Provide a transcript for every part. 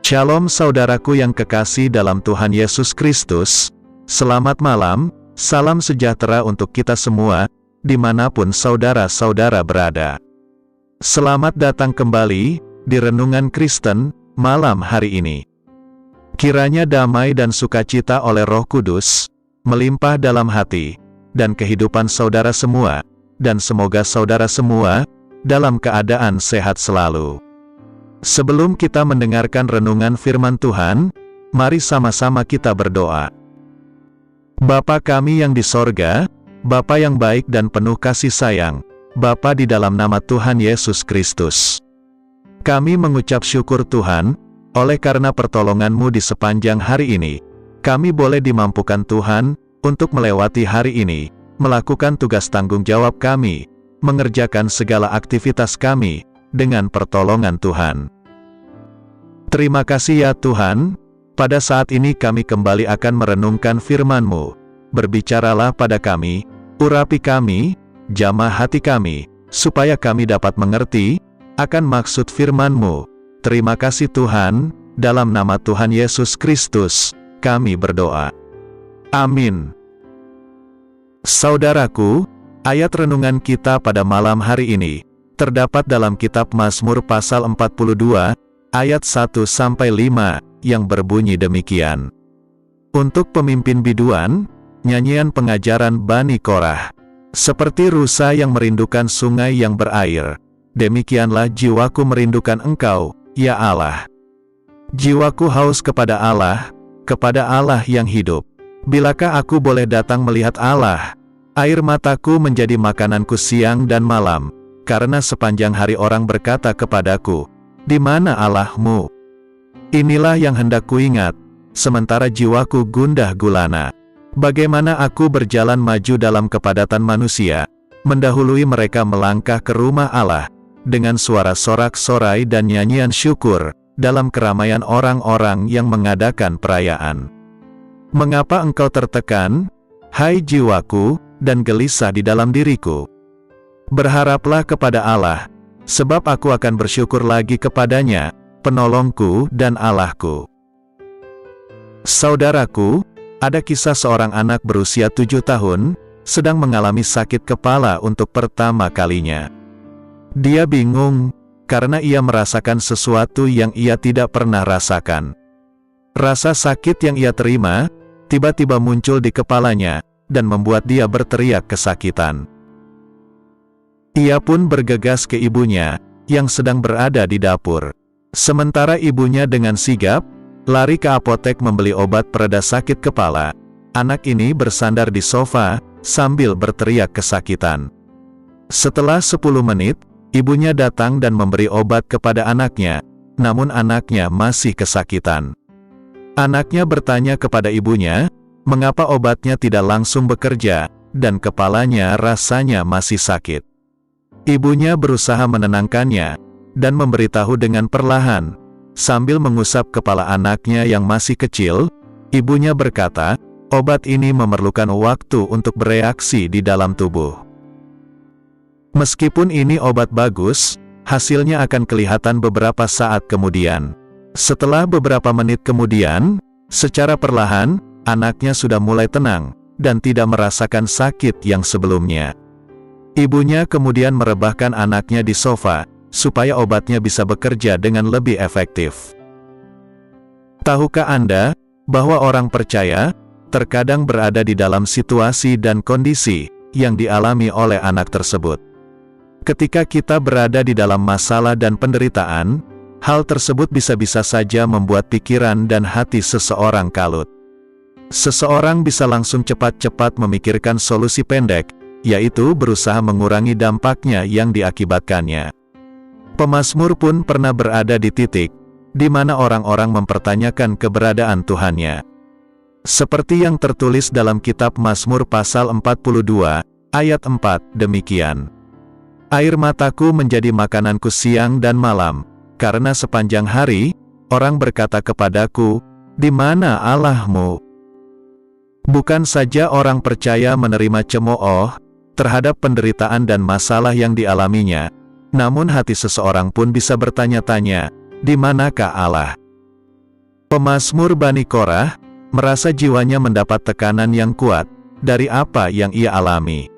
Shalom saudaraku yang kekasih dalam Tuhan Yesus Kristus. Selamat malam, salam sejahtera untuk kita semua, dimanapun saudara-saudara berada. Selamat datang kembali di Renungan Kristen malam hari ini. Kiranya damai dan sukacita oleh Roh Kudus melimpah dalam hati dan kehidupan saudara semua, dan semoga saudara semua dalam keadaan sehat selalu. Sebelum kita mendengarkan renungan firman Tuhan, mari sama-sama kita berdoa. Bapa kami yang di sorga, Bapa yang baik dan penuh kasih sayang, Bapa di dalam nama Tuhan Yesus Kristus. Kami mengucap syukur Tuhan, oleh karena pertolongan-Mu di sepanjang hari ini, kami boleh dimampukan Tuhan, untuk melewati hari ini, melakukan tugas tanggung jawab kami, mengerjakan segala aktivitas kami, dengan pertolongan Tuhan. Terima kasih ya Tuhan, pada saat ini kami kembali akan merenungkan firman-Mu. Berbicaralah pada kami, urapi kami, jamah hati kami, supaya kami dapat mengerti akan maksud firman-Mu. Terima kasih Tuhan, dalam nama Tuhan Yesus Kristus, kami berdoa. Amin. Saudaraku, ayat renungan kita pada malam hari ini terdapat dalam kitab Mazmur pasal 42, ayat 1-5, yang berbunyi demikian. Untuk pemimpin biduan, nyanyian pengajaran Bani Korah. Seperti rusa yang merindukan sungai yang berair, demikianlah jiwaku merindukan Engkau, ya Allah. Jiwaku haus kepada Allah yang hidup. Bilakah aku boleh datang melihat Allah? Air mataku menjadi makananku siang dan malam, karena sepanjang hari orang berkata kepadaku, di mana Allah-Mu? Inilah yang hendak kuingat, sementara jiwaku gundah gulana. Bagaimana aku berjalan maju dalam kepadatan manusia, mendahului mereka melangkah ke rumah Allah, dengan suara sorak-sorai dan nyanyian syukur, dalam keramaian orang-orang yang mengadakan perayaan. Mengapa engkau tertekan, hai jiwaku, dan gelisah di dalam diriku? Berharaplah kepada Allah, sebab aku akan bersyukur lagi kepadanya, penolongku dan Allahku. Saudaraku, ada kisah seorang anak berusia 7 tahun, sedang mengalami sakit kepala untuk pertama kalinya. Dia bingung, karena ia merasakan sesuatu yang ia tidak pernah rasakan. Rasa sakit yang ia terima, tiba-tiba muncul di kepalanya, dan membuat dia berteriak kesakitan. Ia pun bergegas ke ibunya, yang sedang berada di dapur. Sementara ibunya dengan sigap, lari ke apotek membeli obat pereda sakit kepala. Anak ini bersandar di sofa, sambil berteriak kesakitan. Setelah 10 menit, ibunya datang dan memberi obat kepada anaknya, namun anaknya masih kesakitan. Anaknya bertanya kepada ibunya, mengapa obatnya tidak langsung bekerja, dan kepalanya rasanya masih sakit. Ibunya berusaha menenangkannya, dan memberitahu dengan perlahan, sambil mengusap kepala anaknya yang masih kecil. Ibunya berkata, obat ini memerlukan waktu untuk bereaksi di dalam tubuh. Meskipun ini obat bagus, hasilnya akan kelihatan beberapa saat kemudian. Setelah beberapa menit kemudian, secara perlahan, anaknya sudah mulai tenang, dan tidak merasakan sakit yang sebelumnya. Ibunya kemudian merebahkan anaknya di sofa, supaya obatnya bisa bekerja dengan lebih efektif. Tahukah Anda, bahwa orang percaya, terkadang berada di dalam situasi dan kondisi, yang dialami oleh anak tersebut. Ketika kita berada di dalam masalah dan penderitaan, hal tersebut bisa-bisa saja membuat pikiran dan hati seseorang kalut. Seseorang bisa langsung cepat-cepat memikirkan solusi pendek, yaitu berusaha mengurangi dampaknya yang diakibatkannya. Pemazmur pun pernah berada di titik, di mana orang-orang mempertanyakan keberadaan Tuhannya. Seperti yang tertulis dalam kitab Mazmur pasal 42, ayat 4, demikian. Air mataku menjadi makananku siang dan malam, karena sepanjang hari, orang berkata kepadaku, di mana Allah-Mu? Bukan saja orang percaya menerima cemooh terhadap penderitaan dan masalah yang dialaminya, namun hati seseorang pun bisa bertanya-tanya, di manakah Allah? Pemazmur Bani Korah merasa jiwanya mendapat tekanan yang kuat dari apa yang ia alami.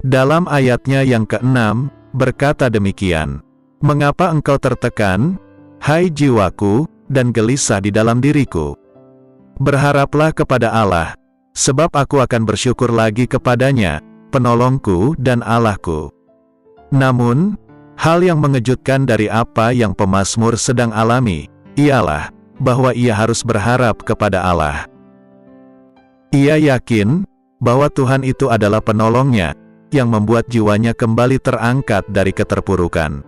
Dalam ayatnya yang ke-6, berkata demikian, "Mengapa engkau tertekan, hai jiwaku, dan gelisah di dalam diriku? Berharaplah kepada Allah, sebab aku akan bersyukur lagi kepadanya, penolongku dan Allahku." Namun, hal yang mengejutkan dari apa yang pemazmur sedang alami, ialah bahwa ia harus berharap kepada Allah. Ia yakin bahwa Tuhan itu adalah penolongnya, yang membuat jiwanya kembali terangkat dari keterpurukan.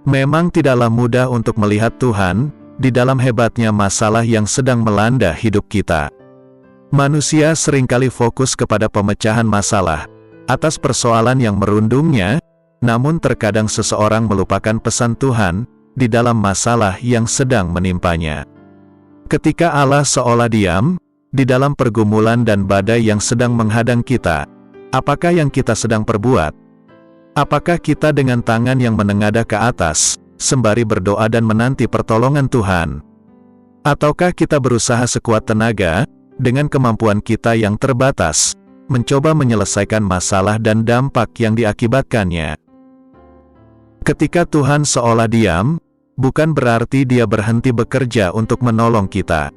Memang tidaklah mudah untuk melihat Tuhan di dalam hebatnya masalah yang sedang melanda hidup kita. Manusia seringkali fokus kepada pemecahan masalah atas persoalan yang merundungnya, namun terkadang seseorang melupakan pesan Tuhan di dalam masalah yang sedang menimpanya. Ketika Allah seolah diam di dalam pergumulan dan badai yang sedang menghadang kita, apakah yang kita sedang perbuat? Apakah kita dengan tangan yang menengadah ke atas, sembari berdoa dan menanti pertolongan Tuhan? Ataukah kita berusaha sekuat tenaga, dengan kemampuan kita yang terbatas, mencoba menyelesaikan masalah dan dampak yang diakibatkannya? Ketika Tuhan seolah diam, bukan berarti Dia berhenti bekerja untuk menolong kita.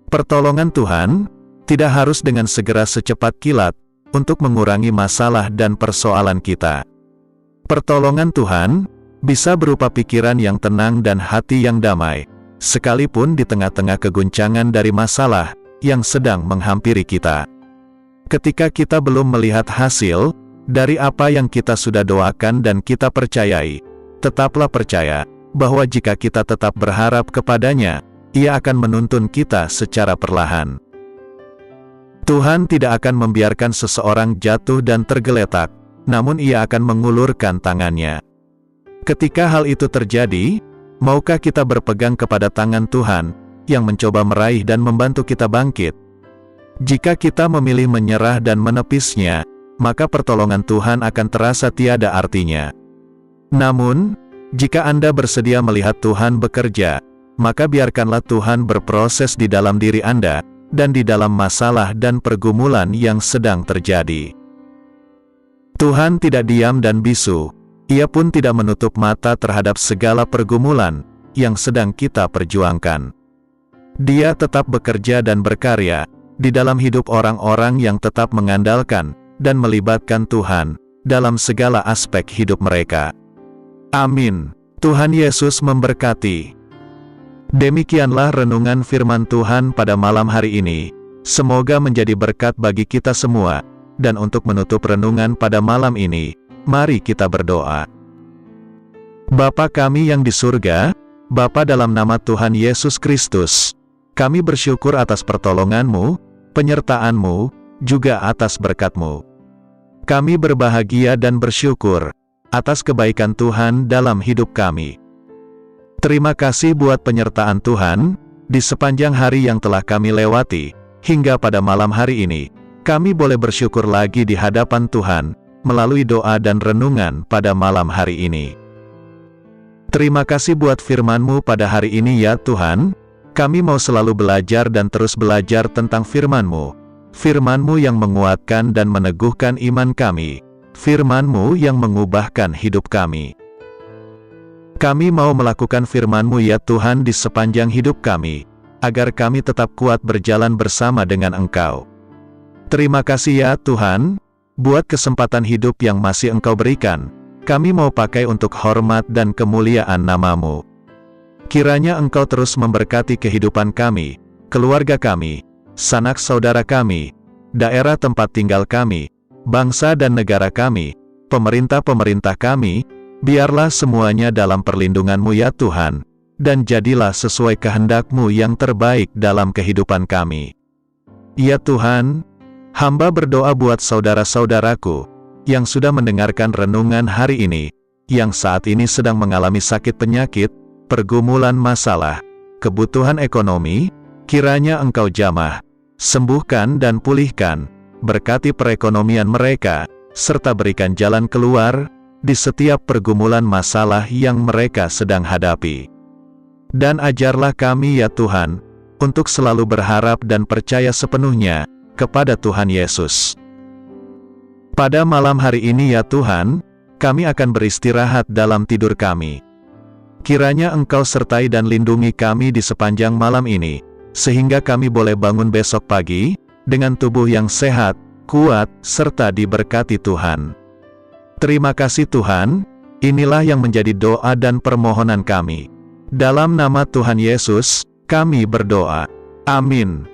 Pertolongan Tuhan tidak harus dengan segera secepat kilat untuk mengurangi masalah dan persoalan kita. Pertolongan Tuhan bisa berupa pikiran yang tenang dan hati yang damai, sekalipun di tengah-tengah keguncangan dari masalah yang sedang menghampiri kita. Ketika kita belum melihat hasil dari apa yang kita sudah doakan dan kita percayai, tetaplah percaya bahwa jika kita tetap berharap kepadanya, Ia akan menuntun kita secara perlahan. Tuhan tidak akan membiarkan seseorang jatuh dan tergeletak, namun Ia akan mengulurkan tangannya. Ketika hal itu terjadi, maukah kita berpegang kepada tangan Tuhan, yang mencoba meraih dan membantu kita bangkit? Jika kita memilih menyerah dan menepisnya, maka pertolongan Tuhan akan terasa tiada artinya. Namun, jika Anda bersedia melihat Tuhan bekerja, maka biarkanlah Tuhan berproses di dalam diri Anda, dan di dalam masalah dan pergumulan yang sedang terjadi. Tuhan tidak diam dan bisu, Ia pun tidak menutup mata terhadap segala pergumulan yang sedang kita perjuangkan. Dia tetap bekerja dan berkarya di dalam hidup orang-orang yang tetap mengandalkan dan melibatkan Tuhan dalam segala aspek hidup mereka. Amin. Tuhan Yesus memberkati. Demikianlah renungan firman Tuhan pada malam hari ini. Semoga menjadi berkat bagi kita semua. Dan untuk menutup renungan pada malam ini, mari kita berdoa. Bapa kami yang di surga, Bapa dalam nama Tuhan Yesus Kristus, kami bersyukur atas pertolongan-Mu, penyertaan-Mu, juga atas berkat-Mu. Kami berbahagia dan bersyukur atas kebaikan Tuhan dalam hidup kami. Terima kasih buat penyertaan Tuhan di sepanjang hari yang telah kami lewati, hingga pada malam hari ini, kami boleh bersyukur lagi di hadapan Tuhan, melalui doa dan renungan pada malam hari ini. Terima kasih buat firman-Mu pada hari ini ya Tuhan, kami mau selalu belajar dan terus belajar tentang firman-Mu. Firman-Mu yang menguatkan dan meneguhkan iman kami, firman-Mu yang mengubahkan hidup kami. Kami mau melakukan firman-Mu ya Tuhan di sepanjang hidup kami, agar kami tetap kuat berjalan bersama dengan Engkau. Terima kasih ya Tuhan, buat kesempatan hidup yang masih Engkau berikan, kami mau pakai untuk hormat dan kemuliaan nama-Mu. Kiranya Engkau terus memberkati kehidupan kami, keluarga kami, sanak saudara kami, daerah tempat tinggal kami, bangsa dan negara kami, pemerintah-pemerintah kami. Biarlah semuanya dalam perlindungan-Mu ya Tuhan, dan jadilah sesuai kehendak-Mu yang terbaik dalam kehidupan kami. Ya Tuhan, hamba berdoa buat saudara-saudaraku, yang sudah mendengarkan renungan hari ini, yang saat ini sedang mengalami sakit penyakit, pergumulan masalah, kebutuhan ekonomi, kiranya Engkau jamah, sembuhkan dan pulihkan, berkati perekonomian mereka, serta berikan jalan keluar, di setiap pergumulan masalah yang mereka sedang hadapi. Dan ajarlah kami ya Tuhan, untuk selalu berharap dan percaya sepenuhnya kepada Tuhan Yesus. Pada malam hari ini ya Tuhan, kami akan beristirahat dalam tidur kami. Kiranya Engkau sertai dan lindungi kami di sepanjang malam ini, sehingga kami boleh bangun besok pagi, dengan tubuh yang sehat, kuat, serta diberkati Tuhan. Terima kasih Tuhan, inilah yang menjadi doa dan permohonan kami. Dalam nama Tuhan Yesus, kami berdoa. Amin.